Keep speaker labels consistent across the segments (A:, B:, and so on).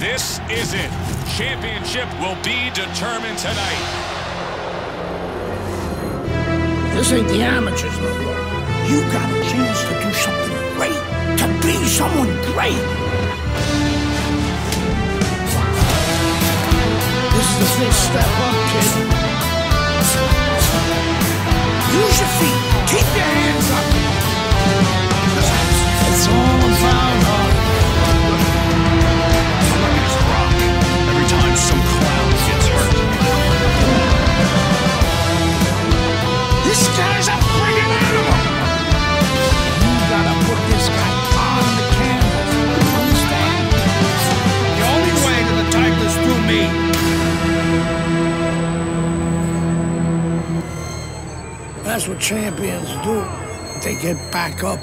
A: This is it. Championship will be determined tonight.
B: This ain't the amateurs no more. You got a chance to do something great, to be someone great. This is the first step up, kid. Use your feet. Keep your hands up. It's all about heart.
A: Every time some clown gets hurt.
B: This guy's a friggin' animal. You gotta put this guy on the canvas. Understand?
C: The only way to the title is through me.
B: That's what champions do. They get back up.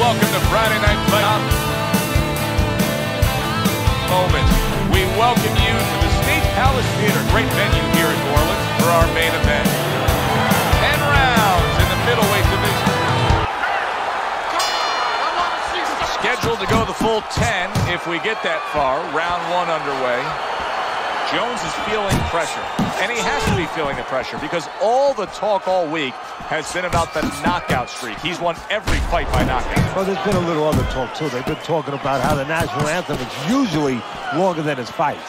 A: Welcome to Friday Night Fight. Moment. We welcome you to the State Palace Theater, great venue here in New Orleans, for our main event. 10 rounds in the middleweight division. Scheduled to go the full 10 if we get that far. Round 1 underway. Jones is feeling pressure, and he has to be feeling the pressure because all the talk all week has been about the knockout streak. He's won every fight by knockout.
D: Well, there's been a little other talk, too. They've been talking about how the national anthem is usually longer than his fights.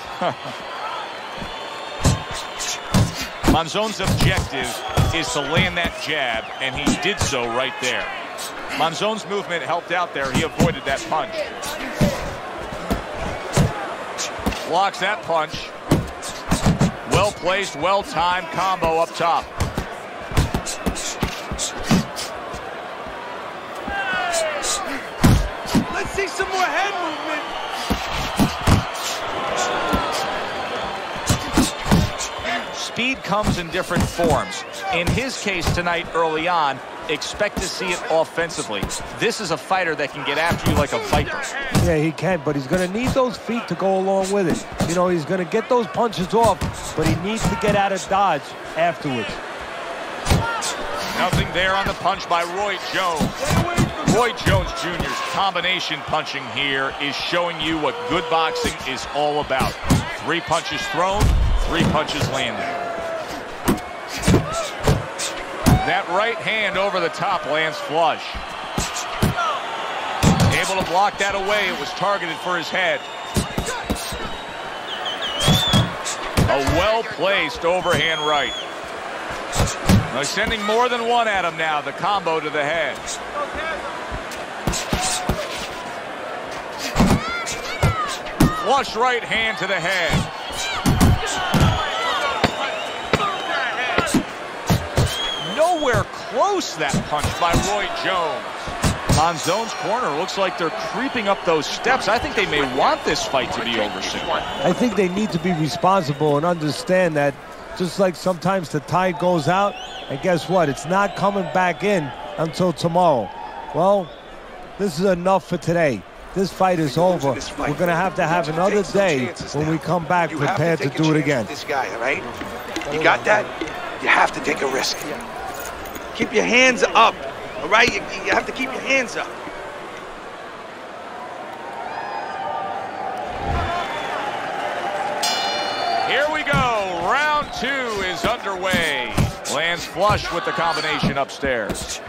A: Monzon's objective is to land that jab, and he did so right there. Monzon's movement helped out there. He avoided that punch. Blocks that punch. Well-placed, well-timed combo up top.
C: Let's see some more head movement.
A: Speed comes in different forms. In his case tonight early on, expect to see it offensively. This is a fighter that can get after you like a viper.
D: Yeah, he can, but he's going to need those feet to go along with it. You know, he's going to get those punches off, but he needs to get out of dodge afterwards.
A: Nothing there on the punch by Roy Jones. Roy Jones Jr.'s combination punching here is showing you what good boxing is all about. 3 punches thrown, 3 punches landed. That right hand over the top lands flush. Able to block that away. It was targeted for his head. A well-placed overhand right. They're sending more than one at him now. The combo to the head. Flush right hand to the head. Nowhere close, that punch by Roy Jones. Monzone's corner looks like they're creeping up those steps. I think they may want this fight to be over soon.
D: I think they need to be responsible and understand that just like sometimes the tide goes out, and guess what? It's not coming back in until tomorrow. Well, this is enough for today. This fight is over. We're going to have another day when we come back prepared to do it again.
E: This guy, all right? You got that? You have to take a risk. Keep your hands up, all right? You have to keep your hands up.
A: Here we go. Round 2 is underway. Lands flush with the combination upstairs.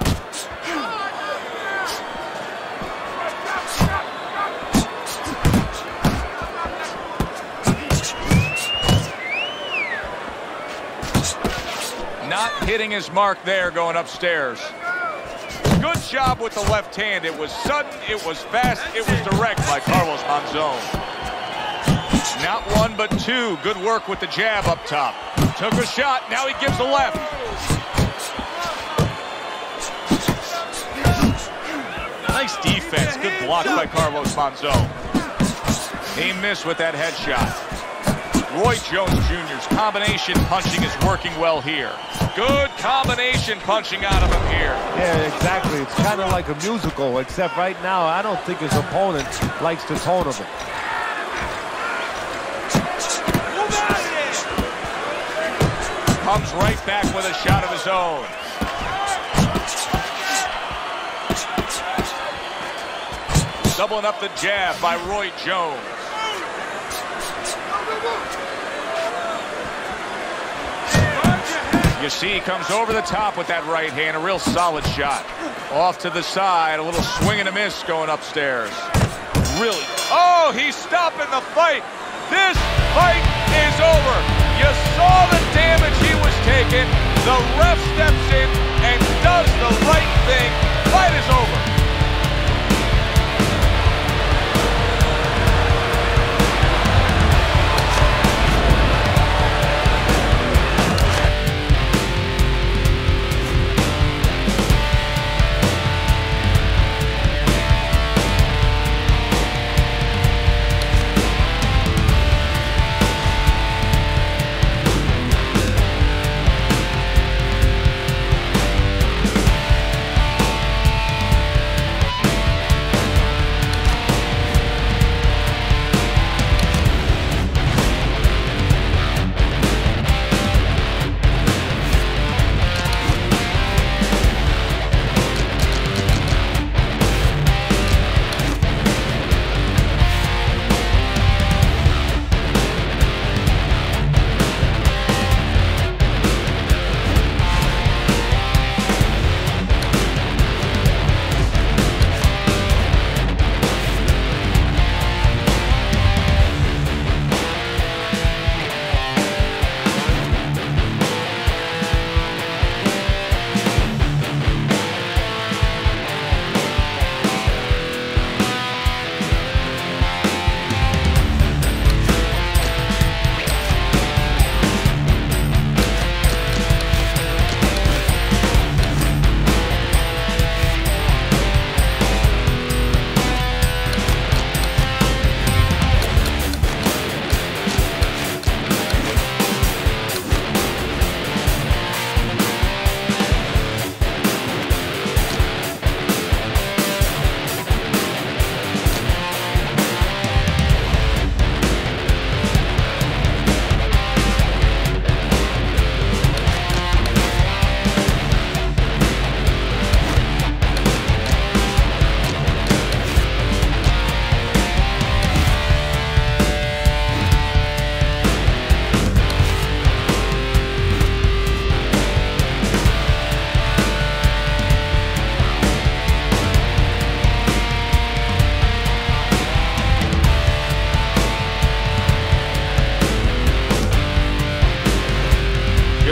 A: Not hitting his mark there going upstairs. Good job with the left hand. It was sudden, it was fast, it was direct by Carlos Monzon. Not one, but 2. Good work with the jab up top. Took a shot, now he gives the left. Nice defense, good block by Carlos Monzon. He missed with that headshot. Roy Jones Jr.'s combination punching is working well here. Good combination punching out of him here.
D: Yeah, exactly. It's kind of like a musical, except right now I don't think his opponent likes the tone of it.
A: Comes right back with a shot of his own. Doubling up the jab by Roy Jones. You see he comes over the top with that right hand, a real solid shot. Off to the side, a little swing and a miss going upstairs. Really, oh, he's stopping the fight. This fight is over. You saw the damage he was taking. The ref steps in and does the right thing. Fight is over.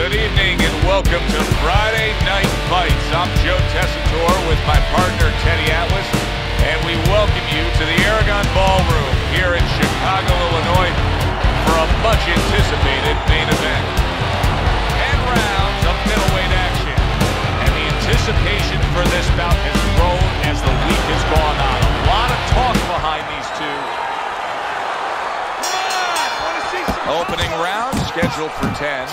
A: Good evening and welcome to Friday Night Fights. I'm Joe Tessitore with my partner Teddy Atlas, and we welcome you to the Aragon Ballroom here in Chicago, Illinois for a much anticipated main event. 10 rounds of middleweight action, and the anticipation for this bout has grown as the week has gone on. A lot of talk behind these two. Opening round scheduled for 10.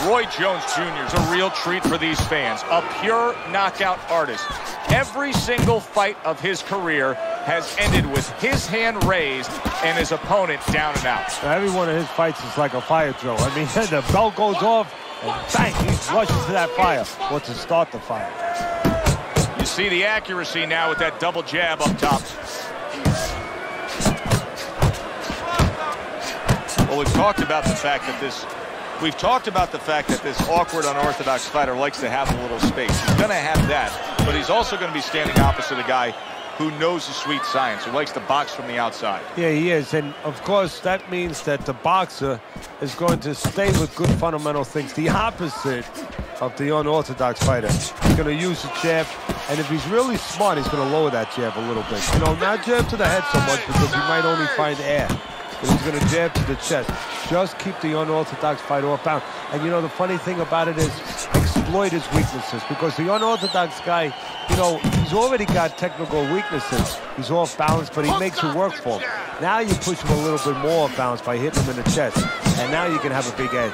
A: Roy Jones Jr. is a real treat for these fans, a pure knockout artist. Every single fight of his career has ended with his hand raised and his opponent down and out.
D: Every one of his fights is like a fire drill. I mean, the bell goes off and bang, he rushes to that fire, or to start the fire.
A: You see the accuracy now with that double jab up top. Well, we've talked about the fact that this awkward, unorthodox fighter likes to have a little space. He's going to have that, but he's also going to be standing opposite a guy who knows the sweet science, who likes to box from the outside.
D: Yeah, he is, and of course that means that the boxer is going to stay with good fundamental things, the opposite of the unorthodox fighter. He's going to use the jab, and if he's really smart, he's going to lower that jab a little bit. You know, not jab to the head so much because he might only find air. But he's going to jab to the chest. Just keep the unorthodox fighter off balance. And you know, the funny thing about it is exploit his weaknesses, because the unorthodox guy, you know, he's already got technical weaknesses. He's off balance, but he makes it work for him. Now you push him a little bit more off balance by hitting him in the chest. And now you can have a big edge.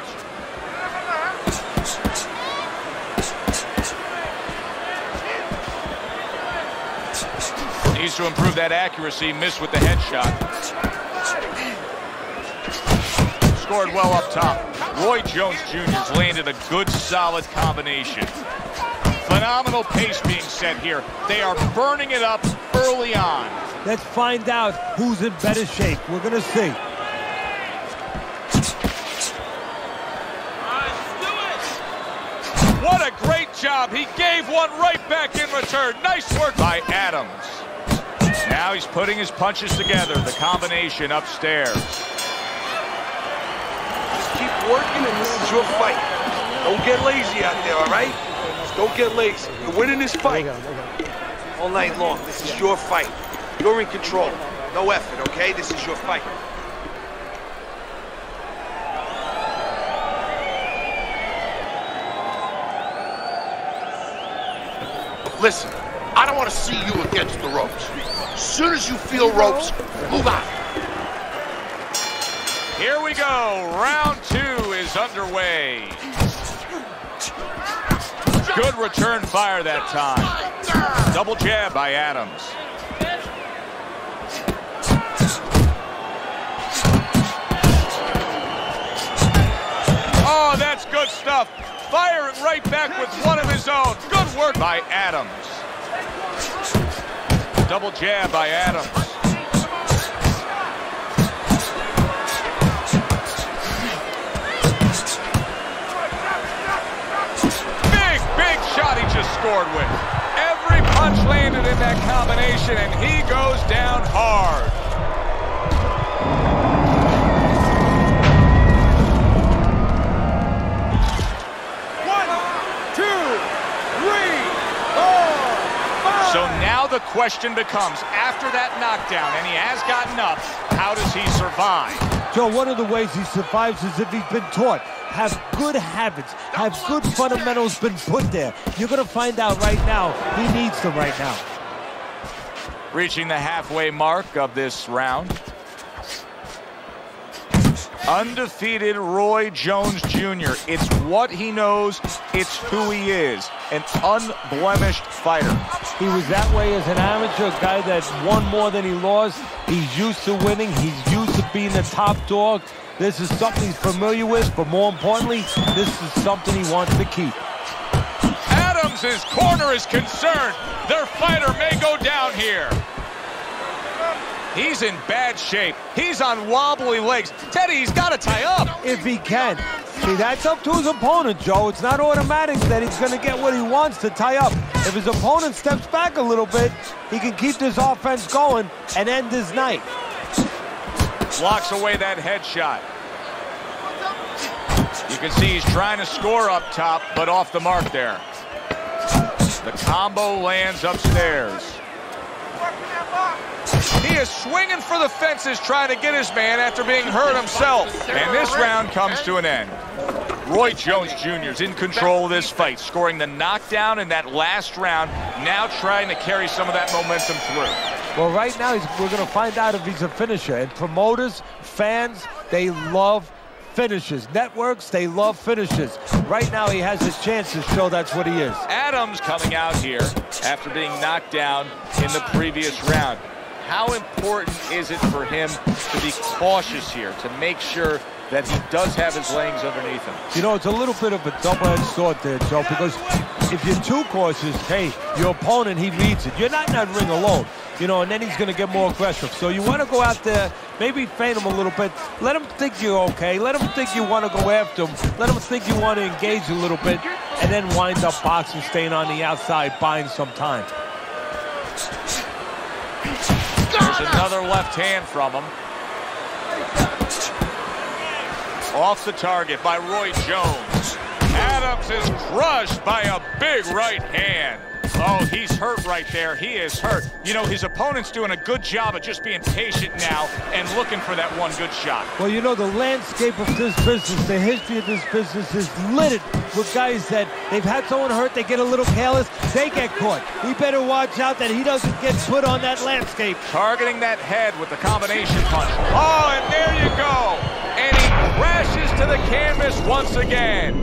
A: Needs to improve that accuracy. Missed with the headshot. Scored well up top. Roy Jones Jr.'s landed a good, solid combination. Phenomenal pace being set here. They are burning it up early on.
D: Let's find out who's in better shape. We're going to see.
A: What a great job. He gave one right back in return. Nice work by Adams. Now he's putting his punches together. The combination upstairs.
E: Keep working, and this is your fight. Don't get lazy out there, all right? Just don't get lazy. You're winning this fight all night long. This is your fight. You're in control. No effort, okay? This is your fight.
B: Listen, I don't want to see you against the ropes. As soon as you feel ropes, move out.
A: Here we go. Round 2 is underway. Good return fire that time. Double jab by Adams. Oh, that's good stuff. Fire it right back with one of his own. Good work by Adams. Double jab by Adams. Big shot he just scored with. Every punch landed in that combination, and he goes down hard. So now the question becomes, after that knockdown, and he has gotten up, how does he survive?
D: Joe, one of the ways he survives is if he's been taught. Have good habits, have good fundamentals been put there. You're going to find out right now, he needs them right now.
A: Reaching the halfway mark of this round. Undefeated Roy Jones Jr. It's what he knows. It's who he is. An unblemished fighter.
D: He was that way as an amateur, a guy that won more than he lost. He's used to winning. He's used to being the top dog. This is something he's familiar with, but more importantly, this is something he wants to keep.
A: Adams' corner is concerned. Their fighter may go down here. He's in bad shape. He's on wobbly legs. Teddy, he's got to tie up.
D: If he can. See, that's up to his opponent, Joe. It's not automatic that he's going to get what he wants to tie up. If his opponent steps back a little bit, he can keep this offense going and end his night.
A: Blocks away that headshot. You can see he's trying to score up top, but off the mark there. The combo lands upstairs. He is swinging for the fences, trying to get his man after being hurt himself. And this round comes to an end. Roy Jones Jr. is in control of this fight, scoring the knockdown in that last round, now trying to carry some of that momentum through.
D: Well, right now, we're going to find out if he's a finisher. And promoters, fans, they love finishes. Networks, they love finishes. Right now, he has a chance to show that's what he is.
A: Adams coming out here after being knocked down in the previous round. How important is it for him to be cautious here, to make sure that he does have his legs underneath him?
D: You know, it's a little bit of a double-edged sword there, Joe, because if you're too cautious, hey, your opponent, he reads it. You're not in that ring alone, you know, and then he's going to get more aggressive. So you want to go out there, maybe feint him a little bit. Let him think you're okay. Let him think you want to go after him. Let him think you want to engage a little bit, and then wind up boxing, staying on the outside, buying some time.
A: There's another left hand from him. Off the target by Roy Jones. Adams is crushed by a big right hand. Oh, he's hurt right there. He is hurt. You know, his opponent's doing a good job of just being patient now and looking for that one good shot.
D: Well, you know, the landscape of this business, the history of this business is littered with guys that they've had someone hurt, they get a little careless, they get caught. He better watch out that he doesn't get put on that landscape.
A: Targeting that head with the combination punch. Oh, and there you go. And he crashes to the canvas once again.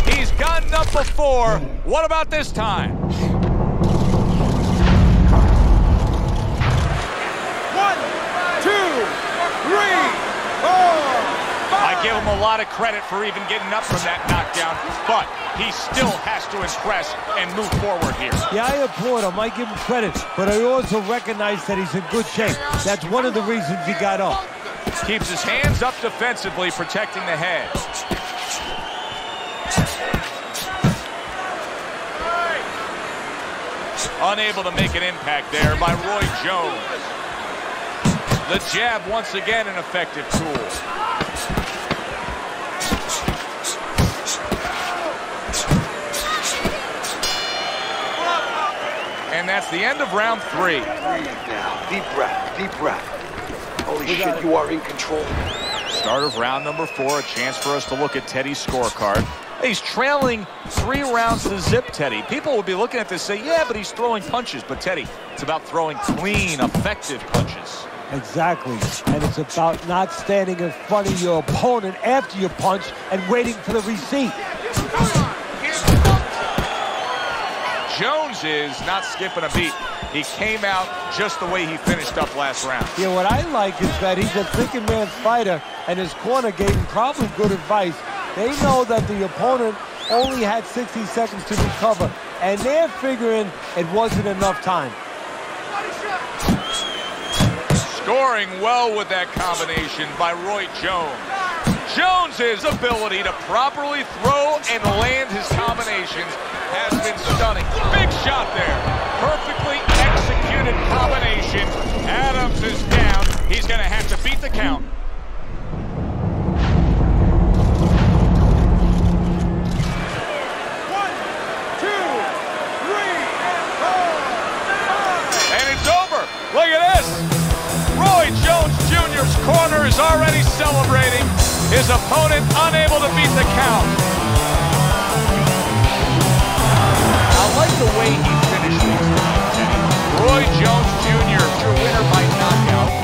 A: He's gotten up before. What about this time? I give him a lot of credit for even getting up from that knockdown, but he still has to impress and move forward here.
D: Yeah, I applaud him. I give him credit, but I also recognize that he's in good shape. That's one of the reasons he got up.
A: Keeps his hands up defensively, protecting the head. Unable to make an impact there by Roy Jones. The jab, once again, an effective tool. And that's the end of round 3.
E: Breathe now. Deep breath. Deep breath. Holy shit, you are in control.
A: Start of round number 4, a chance for us to look at Teddy's scorecard. He's trailing 3 rounds to zip, Teddy. People would be looking at this and say, yeah, but he's throwing punches. But, Teddy, it's about throwing clean, effective punches.
D: Exactly. And it's about not standing in front of your opponent after you punch and waiting for the receipt.
A: Jones is not skipping a beat. He came out just the way he finished up last round.
D: Yeah, what I like is that he's a thinking man fighter, and his corner gave him probably good advice. They know that the opponent only had 60 seconds to recover, and they're figuring it wasn't enough time.
A: Scoring well with that combination by Roy Jones. Jones's ability to properly throw and land his combinations has been stunning. Big shot there. Perfectly executed combination. Adams is down. He's going to have to beat the count. Look at this. Roy Jones Jr.'s corner is already celebrating. His opponent unable to beat the count. I like the way he finished things tonight. Roy Jones Jr., your winner by knockout.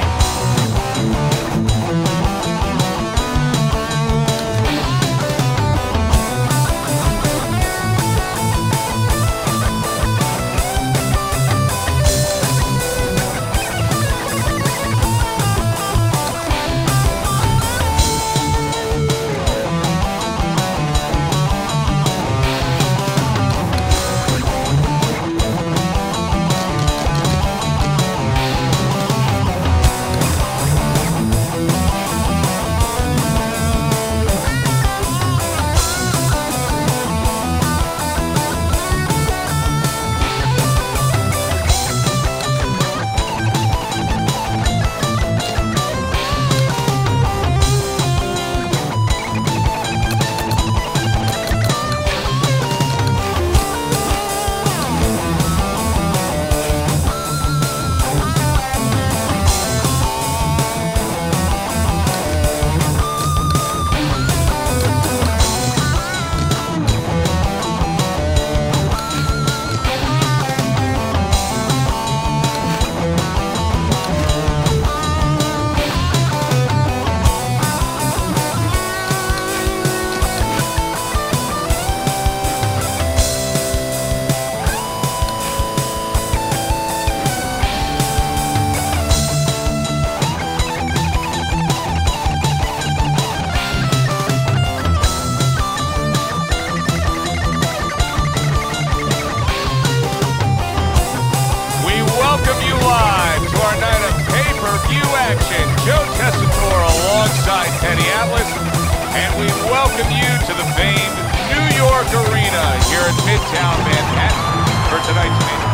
A: welcome you to the famed New York Arena here in Midtown Manhattan for tonight's meeting.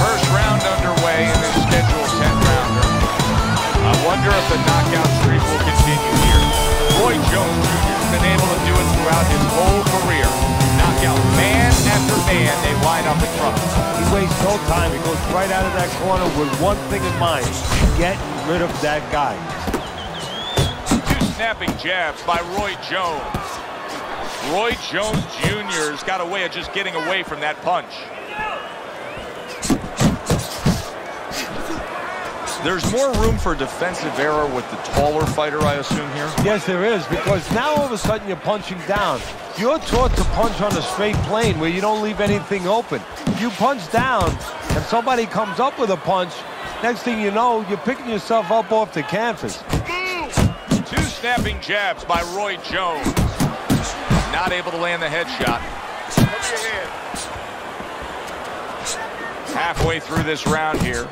A: First round underway in this scheduled 10-rounder. I wonder if the knockout streak will continue here. Roy Jones Jr. has been able to do it throughout his whole career. Knockout man after man, they line up in front of him.
D: He wastes no time. He goes right out of that corner with one thing in mind: getting rid of that guy.
A: Two snapping jabs by Roy Jones. Roy Jones Jr.'s got a way of just getting away from that punch. There's more room for defensive error with the taller fighter, I assume, here?
D: Yes, there is, because now all of a sudden you're punching down. You're taught to punch on a straight plane where you don't leave anything open. You punch down, and somebody comes up with a punch, next thing you know, you're picking yourself up off the canvas.
A: Two snapping jabs by Roy Jones. Not able to land the headshot. Halfway through this round here.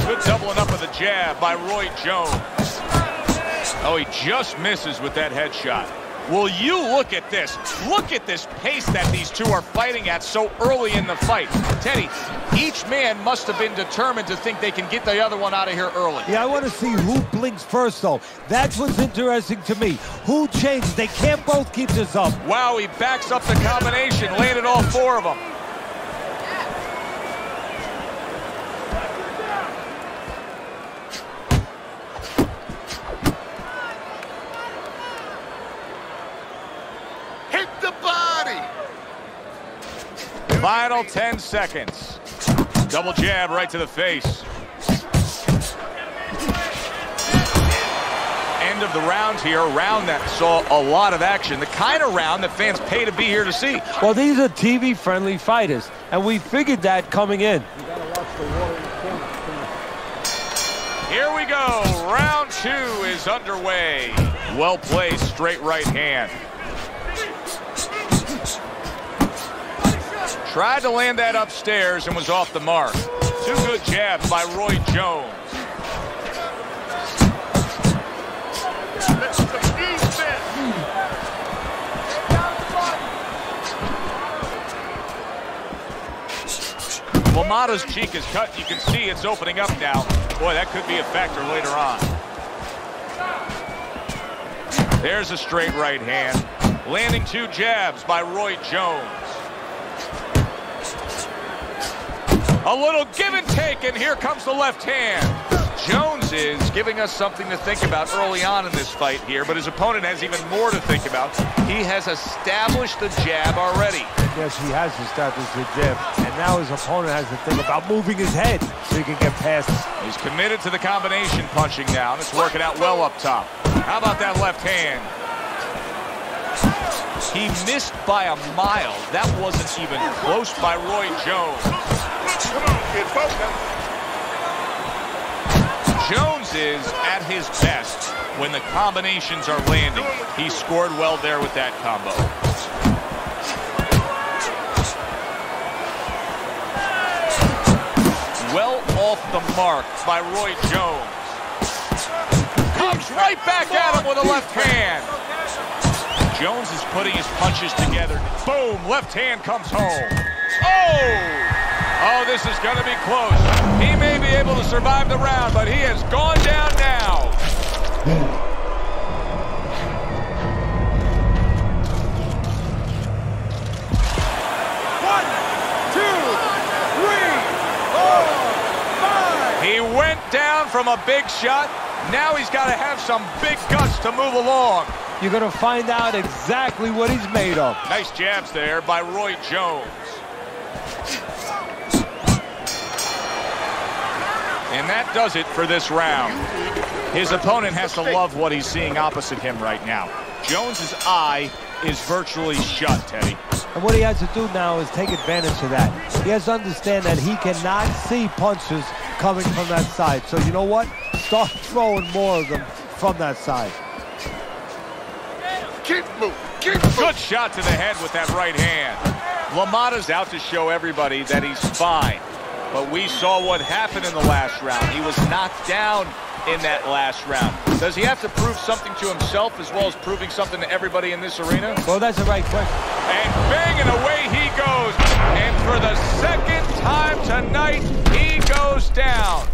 A: Good doubling up with a jab by Roy Jones. Oh, he just misses with that headshot. Will you look at this? Look at this pace that these two are fighting at so early in the fight. Teddy, each man must have been determined to think they can get the other one out of here early.
D: Yeah, I want to see who blinks first, though. That's what's interesting to me. Who changes? They can't both keep this up.
A: Wow, he backs up the combination, landed all four of them. Final 10 seconds. Double jab right to the face. End of the round here. A round that saw a lot of action. The kind of round that fans pay to be here to see.
D: Well, these are TV-friendly fighters, and we figured that coming in.
A: Here we go. Round two is underway. Well placed, straight right hand. Tried to land that upstairs and was off the mark. Two good jabs by Roy Jones. Lamada's cheek is cut. You can see it's opening up now. Boy, that could be a factor later on. There's a straight right hand. Landing two jabs by Roy Jones. A little give and take, and here comes the left hand. Jones is giving us something to think about early on in this fight here, but his opponent has even more to think about. He has established the jab already.
D: Yes, he has established the jab, and now his opponent has to think about moving his head so he can get past it.
A: He's committed to the combination punching now, and it's working out well up top. How about that left hand? He missed by a mile. That wasn't even close by Roy Jones. Jones is at his best when the combinations are landing. He scored well there with that combo. Well off the mark by Roy Jones. Comes right back at him with a left hand. Jones is putting his punches together. Boom, left hand comes home. Oh! Oh, this is going to be close. He may be able to survive the round, but he has gone down now. 1, 2, 3, 4, 5. He went down from a big shot. Now he's got to have some big guts to move along.
D: You're going to find out exactly what he's made of.
A: Nice jabs there by Roy Jones. And that does it for this round. His opponent has to love what he's seeing opposite him right now. Jones's eye is virtually shut, Teddy.
D: And what he has to do now is take advantage of that. He has to understand that he cannot see punches coming from that side. So you know what? Start throwing more of them from that side.
E: Keep moving. Keep moving.
A: Good shot to the head with that right hand. LaMotta's out to show everybody that he's fine. But we saw what happened in the last round. He was knocked down in that last round. Does he have to prove something to himself as well as proving something to everybody in this arena?
D: Well, that's the right question.
A: And bang, and away he goes. And for the second time tonight, he goes down.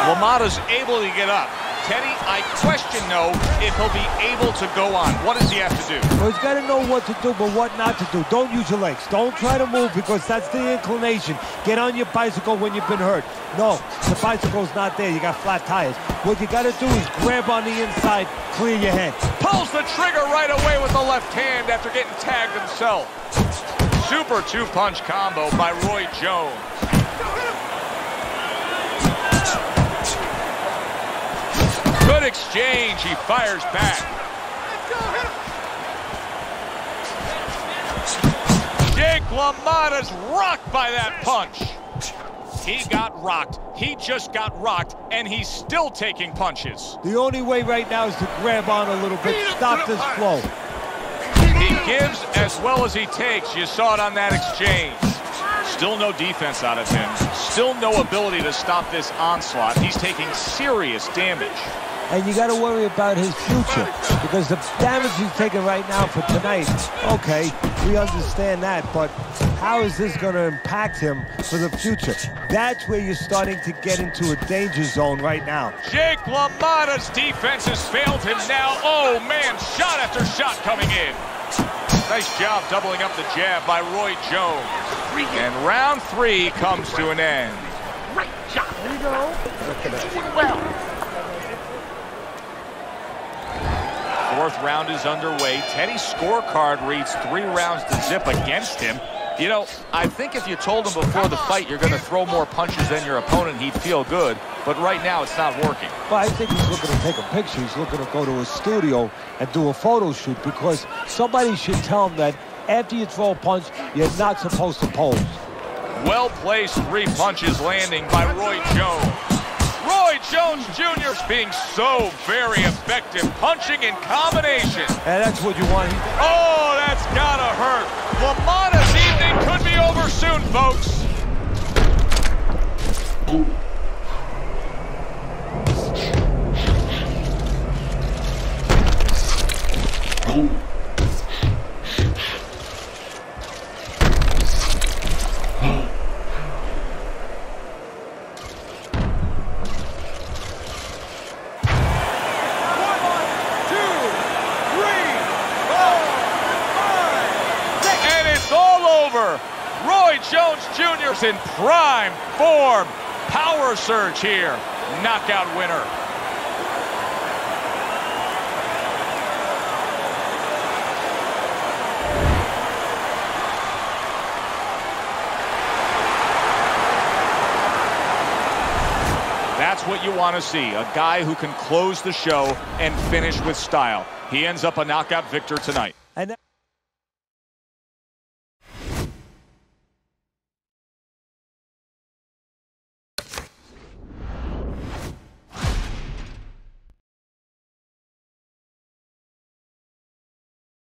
A: LaMotta's able to get up. Teddy, I question, though, if he'll be able to go on. What does he have to do?
D: Well, he's got to know what to do, but what not to do. Don't use your legs. Don't try to move because that's the inclination. Get on your bicycle when you've been hurt. No, the bicycle's not there. You got flat tires. What you got to do is grab on the inside, clear your head.
A: Pulls the trigger right away with the left hand after getting tagged himself. Super two-punch combo by Roy Jones. Good exchange. He fires back. Jake LaMotta's rocked by that punch. He got rocked. He just got rocked, and he's still taking punches.
D: The only way right now is to grab on a little bit, stop this flow.
A: He gives as well as he takes. You saw it on that exchange. Still no defense out of him. Still no ability to stop this onslaught. He's taking serious damage.
D: And you got to worry about his future because the damage he's taking right now for tonight, okay, we understand that, but how is this going to impact him for the future? That's where you're starting to get into a danger zone right now.
A: Jake LaMotta's defense has failed him now. Oh, man, shot after shot coming in. Nice job doubling up the jab by Roy Jones. And round 3 comes to an end.
B: Great job. There you go. Doing well.
A: 4th round is underway. Teddy's scorecard reads 3 rounds to zip against him. You know, I think if you told him before the fight you're going to throw more punches than your opponent, he'd feel good. But right now, it's not working.
D: But I think he's looking to take a picture. He's looking to go to a studio and do a photo shoot because somebody should tell him that after you throw a punch, you're not supposed to pose.
A: Well-placed 3 punches landing by Roy Jones. Roy Jones Jr. is being so very effective, punching in combination.
D: And that's what you want.
A: Oh, that's gotta hurt. LaMotta's evening could be over soon, folks. Roy Jones Jr. is in prime form. Power surge here. Knockout winner. That's what you want to see. A guy who can close the show and finish with style. He ends up a knockout victor tonight.
D: And